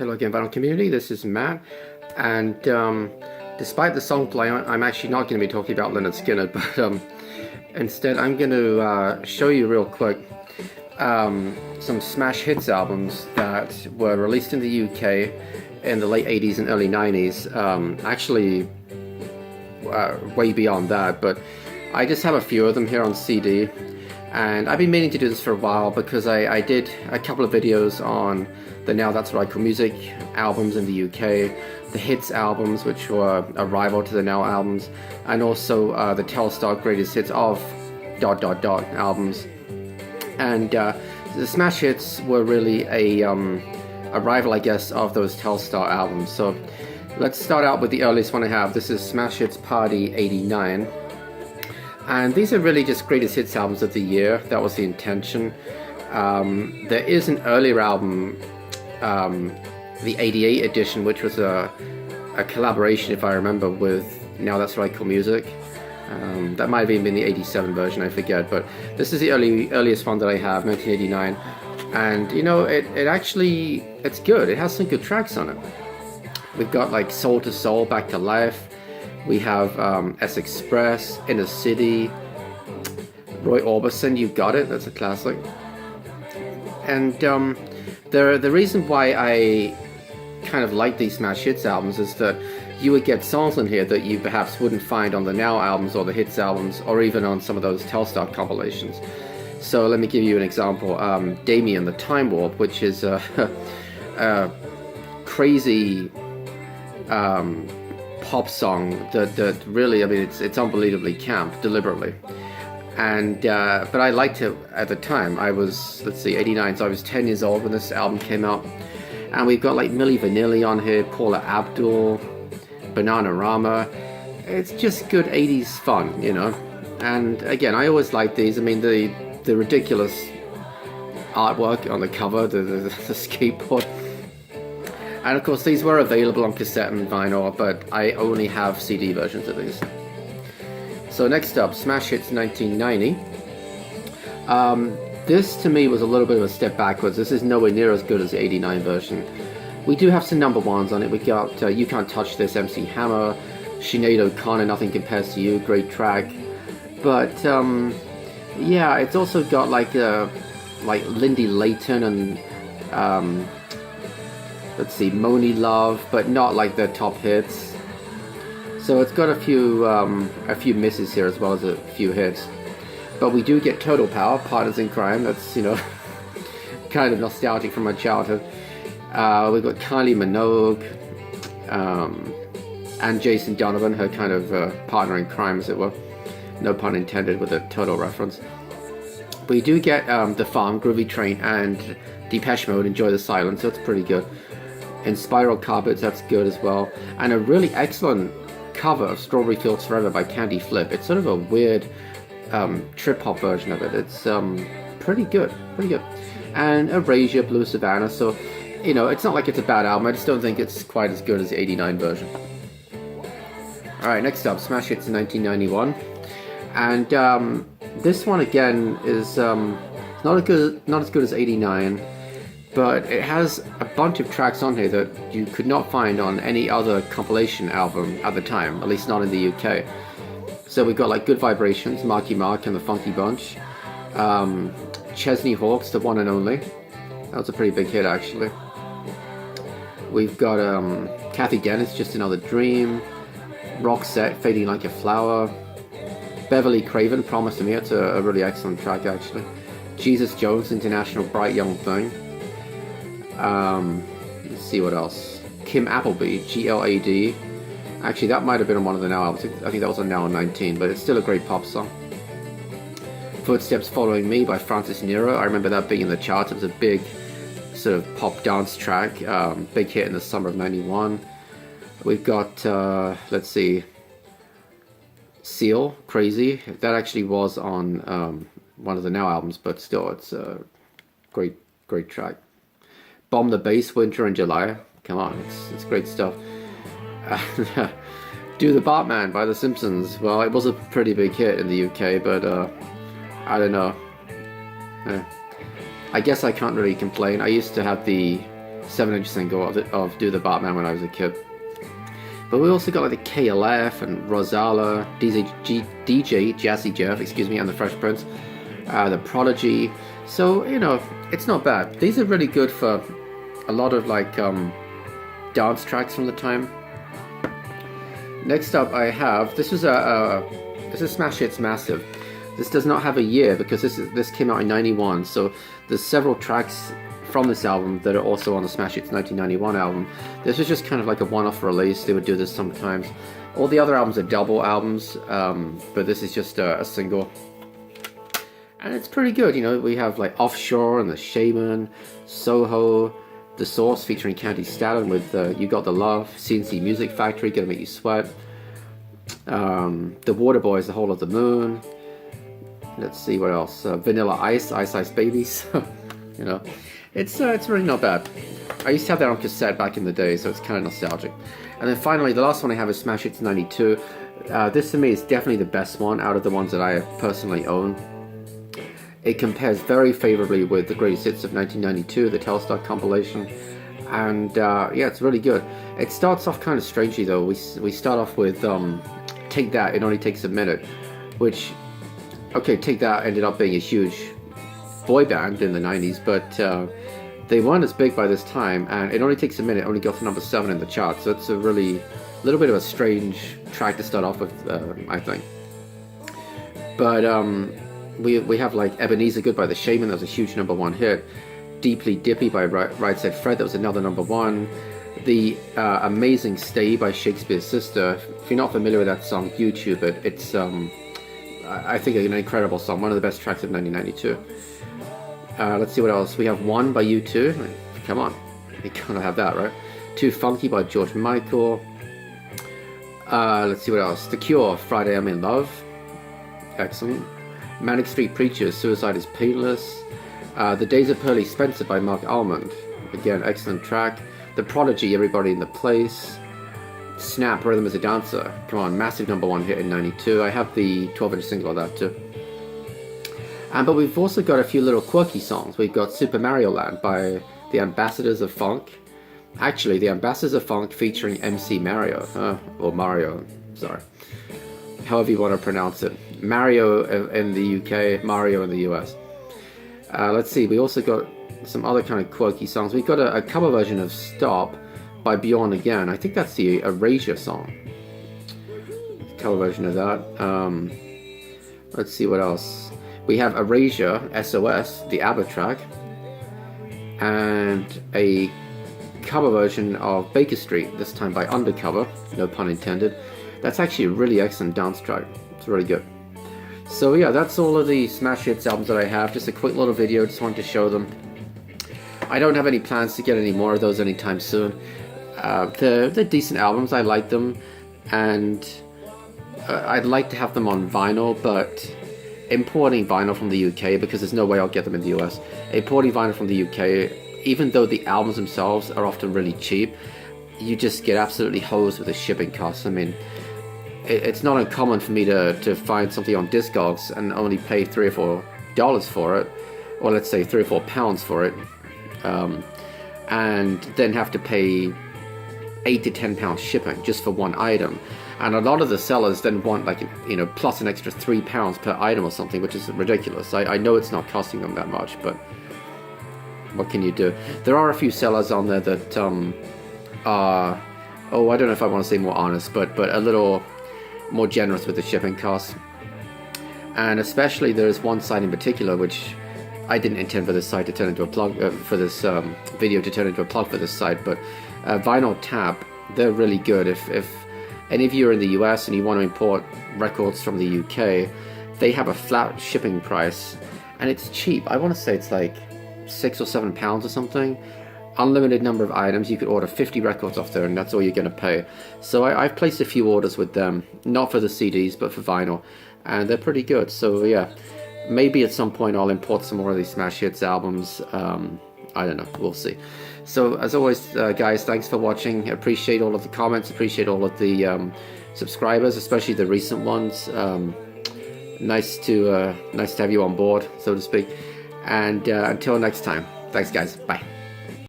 Hello again, Vinyl Community. This is Matt, and despite the song play, I'm actually not going to be talking about Leonard Skinner, but instead I'm going to show you real quick some smash hits albums that were released in the UK in the late 80s and early 90s. Actually, way beyond that, but I just have a few of them here on CD. And I've been meaning to do this for a while because I did a couple of videos on the Now That's What I Call Music albums in the UK, the Hits albums, which were a rival to the Now albums, and also the Telstar Greatest Hits of ... albums. And the Smash Hits were really a rival, I guess, of those Telstar albums. So let's start out with the earliest one I have. This is Smash Hits Party 89. And these are really just greatest hits albums of the year. That was the intention. There is an earlier album, the 88 edition, which was a collaboration, if I remember, with Now That's What I Call Music. That might have even been the 87 version, I forget. But this is the earliest one that I have, 1989. And, you know, it's good. It has some good tracks on it. We've got like Soul to Soul, Back to Life. We have S Express, Inner City, Roy Orbison, You Got It, that's a classic. And the reason why I kind of like these Smash Hits albums is that you would get songs on here that you perhaps wouldn't find on the Now albums or the Hits albums or even on some of those Telstar compilations. So let me give you an example. Damien, the Time Warp, which is a crazy pop song that really, I mean, it's unbelievably camp, deliberately. And but I liked it at the time. I was, let's see, 89, so I was 10 years old when this album came out. And we've got like Milli Vanilli on here, Paula Abdul, Bananarama. It's just good 80s fun, you know. And again, I always like these. I mean, the ridiculous artwork on the cover, the skateboard. And of course these were available on cassette and vinyl, but I only have CD versions of these. So next up, Smash Hits 1990. This to me was a little bit of a step backwards. This is nowhere near as good as the 89 version. We do have some number ones on it. We got You Can't Touch This, MC Hammer, Sinead O'Connor, Nothing Compares to You, great track. But yeah, it's also got like Lindy Layton and let's see, Moni Love, but not like their top hits. So it's got a few misses here as well as a few hits. But we do get Total Power, Partners in Crime. That's, you know, kind of nostalgic from my childhood. We've got Kylie Minogue and Jason Donovan, her kind of partner in crime, as it were. No pun intended with a total reference. We do get The Farm, Groovy Train, and Depeche Mode, Enjoy the Silence. So it's pretty good. In Spiral Carpets, that's good as well. And a really excellent cover of Strawberry Fields Forever by Candy Flip. It's sort of a weird trip-hop version of it. It's pretty good, And Erasure, Blue Savannah. So, you know, it's not like it's a bad album. I just don't think it's quite as good as the 89 version. Alright, next up, Smash Hits in 1991. And this one, again, is not as good as 89. But it has a bunch of tracks on here that you could not find on any other compilation album at the time, at least not in the UK. So we've got like Good Vibrations, Marky Mark and the Funky Bunch, Chesney Hawkes, The One and Only. That was a pretty big hit, actually. We've got Kathy Dennis, Just Another Dream, Roxette, Fading Like a Flower, Beverly Craven, Promise to Me. It's a really excellent track, actually. Jesus Jones, International, Bright Young Thing. Let's see what else. Kim Appleby, GLAD. Actually, that might have been on one of the Now albums. I think that was on Now 19, but it's still a great pop song. Footsteps Following Me by Francis Nero. I remember that being in the charts. It was a big sort of pop dance track. Big hit in the summer of 91. We've got, let's see, Seal, Crazy. That actually was on one of the Now albums, but still, it's a great track. Bomb the Bass, Winter and July. Come on, it's great stuff. Do the Bartman by The Simpsons. Well, it was a pretty big hit in the UK, but I don't know. I guess I can't really complain. I used to have the 7-inch single of Do the Bartman when I was a kid. But we also got like the KLF and Rosala, DJ Jazzy Jeff, excuse me, and the Fresh Prince, the Prodigy. So, you know, it's not bad. These are really good for a lot of like dance tracks from the time. Next up, I have this is Smash Hits Massive. This does not have a year because this came out in '91. So there's several tracks from this album that are also on the Smash Hits 1991 album. This was just kind of like a one-off release. They would do this sometimes. All the other albums are double albums, but this is just a single. And it's pretty good, you know. We have like Offshore and The Shaman, Soho, The Source featuring Candy Staten with You Got the Love, CNC Music Factory, Gonna Make You Sweat, The Waterboys, The Whole of the Moon. Let's see what else. Vanilla Ice, Ice Ice Babies. You know, it's really not bad. I used to have that on cassette back in the day, so it's kind of nostalgic. And then finally, the last one I have is Smash Hits 92. This to me is definitely the best one out of the ones that I personally own. It compares very favorably with the Greatest Hits of 1992, the Telstar compilation. And yeah, it's really good. It starts off kind of strangely though. We start off with Take That, It Only Takes a Minute, which, okay, Take That ended up being a huge boy band in the 90s, but they weren't as big by this time, and It Only Takes a Minute only got to number 7 in the charts, so it's a really little bit of a strange track to start off with, I think. But we have like Ebenezer Good by The Shaman, that was a huge number 1 hit. Deeply Dippy by Right Said Fred, that was another number 1. The Amazing Stay by Shakespeare's Sister. If you're not familiar with that song, YouTube it. It's I think an incredible song, one of the best tracks of 1992. Let's see what else. We have One by U2. Come on, you gotta have that, right? Too Funky by George Michael. Let's see what else. The Cure, Friday I'm in Love. Excellent. Manic Street Preachers, Suicide is Painless. The Days of Pearly Spencer by Mark Almond. Again, excellent track. The Prodigy, Everybody in the Place. Snap, Rhythm as a Dancer. Come on, massive number 1 hit in 92. I have the 12-inch single of that too. But we've also got a few little quirky songs. We've got Super Mario Land by the Ambassadors of Funk. Actually, the Ambassadors of Funk featuring MC Mario. Or Mario, sorry. However you want to pronounce it. Mario in the UK, Mario in the US. Let's see, we also got some other kind of quirky songs. We've got a cover version of Stop by Bjorn Again. I think that's the Erasure song. Cover version of that. Let's see what else. We have Erasure, SOS, the ABBA track. And a cover version of Baker Street, this time by Undercover, no pun intended. That's actually a really excellent dance track. It's really good. So yeah, that's all of the Smash Hits albums that I have. Just a quick little video, just wanted to show them. I don't have any plans to get any more of those anytime soon. They're decent albums, I like them, and I'd like to have them on vinyl, but importing vinyl from the UK, because there's no way I'll get them in the US, importing vinyl from the UK, even though the albums themselves are often really cheap, you just get absolutely hosed with the shipping costs. I mean, it's not uncommon for me to find something on Discogs and only pay $3 or $4 for it, or let's say £3 or £4 for it, and then have to pay £8 to £10 shipping just for one item. And a lot of the sellers then want, like, you know, plus an extra £3 per item or something, which is ridiculous. I know it's not costing them that much, but what can you do? There are a few sellers on there that are, oh, I don't know if I want to say more honest, but a little more generous with the shipping costs. And especially there's one site in particular which I didn't intend for this site to turn into a plug for this video to turn into a plug for this site, but Vinyl Tap, they're really good. If any of you are in the US and you want to import records from the UK, they have a flat shipping price and it's cheap. I want to say it's like £6 or £7 or something. Unlimited number of items. You could order 50 records off there and that's all you're going to pay. So I've placed a few orders with them, not for the CDs but for vinyl, and they're pretty good. So yeah, maybe at some point I'll import some more of these Smash Hits albums. I don't know, we'll see. So as always, guys, thanks for watching. Appreciate all of the comments, appreciate all of the subscribers, especially the recent ones. Nice to have you on board, so to speak. And until next time, thanks guys, bye.